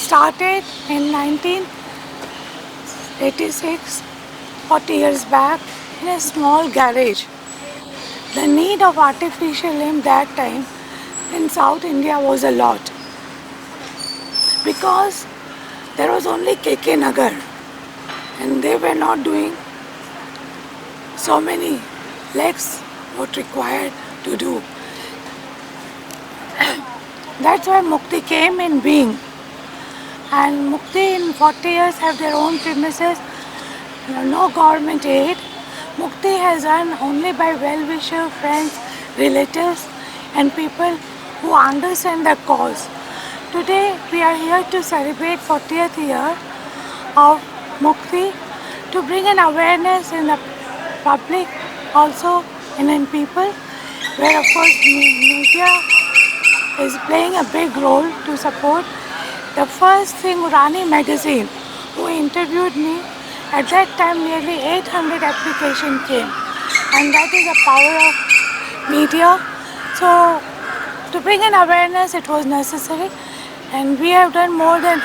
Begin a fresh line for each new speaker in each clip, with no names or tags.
started in 1986, 40 years back, in a small garage. The need of artificial limb that time in South India was a lot, because there was only KK Nagar and they were not doing so many legs what required to do. That's why Mukti came in being. And Mukti in 40 years have their own premises, no government aid. Mukti has run only by well-wisher, friends, relatives and people who understand the cause. Today we are here to celebrate 40th year of Mukti, to bring an awareness in the public, also in people, where of course media is playing a big role to support. The first thing, Rani magazine, who interviewed me, at that time nearly 800 applications came, and that is the power of media. So to bring an awareness it was necessary, and we have done more than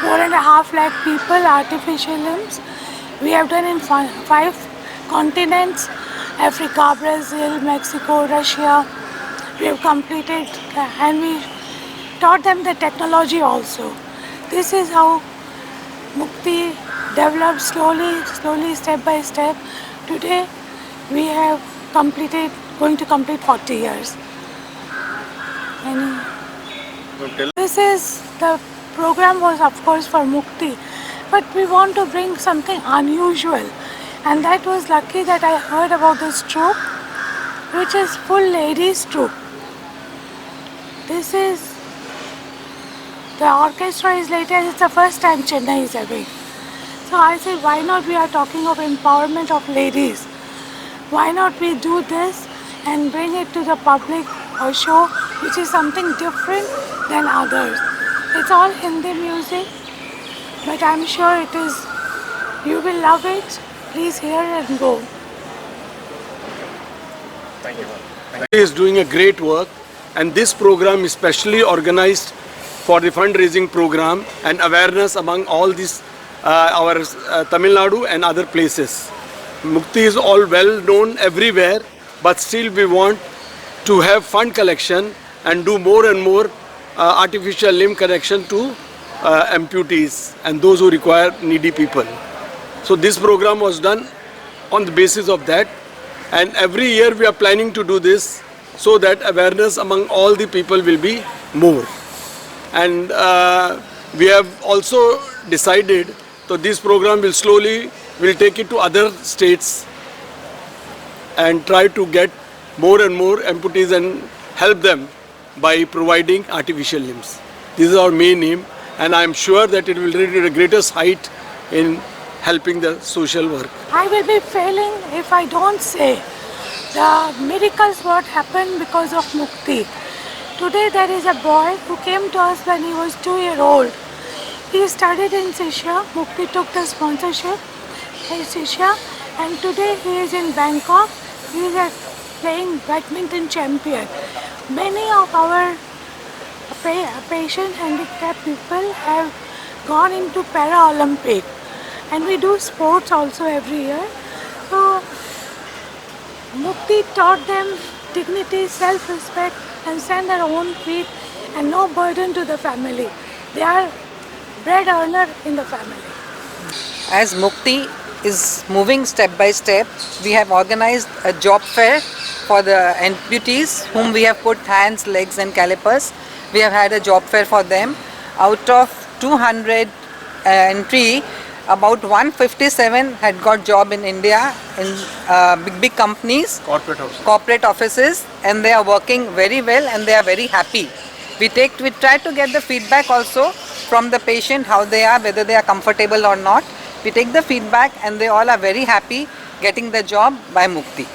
4.5 lakh people artificial limbs. We have done in 5 continents: Africa, Brazil, Mexico, Russia. We have completed and we taught them the technology also. This is how Mukti developed slowly, step by step. Today we have going to complete 40 years. This is, the program was of course for Mukti, but we want to bring something unusual, and that was lucky that I heard about this troupe, which is full ladies troupe. This is, the orchestra is latest, it's the first time Chennai is having. So I said, why not, we are talking of empowerment of ladies. Why not we do this and bring it to the public, a show which is something different than others. It's all Hindi music, but I'm sure it is, you will love it. Please hear and go.
Thank you. He is doing a great work, and this program is specially organized for the fundraising program and awareness among all these our Tamil Nadu and other places. Mukti is all well known everywhere, but still we want to have fund collection and do more and more artificial limb connection to amputees and those who require needy people. So this program was done on the basis of that, and every year we are planning to do this so that awareness among all the people will be more. And we have also decided that this program will take it to other states and try to get more and more amputees and help them by providing artificial limbs. This is our main aim, and I am sure that it will reach the greatest height in helping the social work.
I will be failing if I don't say the miracles what happened because of Mukti. Today there is a boy who came to us when he was 2 years old. He studied in Shishya. Mukti took the sponsorship in Shishya, and today he is in Bangkok. He is a playing badminton champion. Many of our patient handicapped people have gone into Paralympic, and we do sports also every year. So Mukti taught them dignity, self-respect, and stand their own feet, and no burden to the family. They are bread earner in the family.
As Mukti is moving step by step, we have organized a job fair for the amputees whom we have put hands, legs and calipers. We have had a job fair for them. Out of 200 entry, about 157 had got job in India in big companies, corporate offices, and they are working very well and they are very happy. We try to get the feedback also from the patient, how they are, whether they are comfortable or not. We take the feedback and they all are very happy getting the job by Mukti.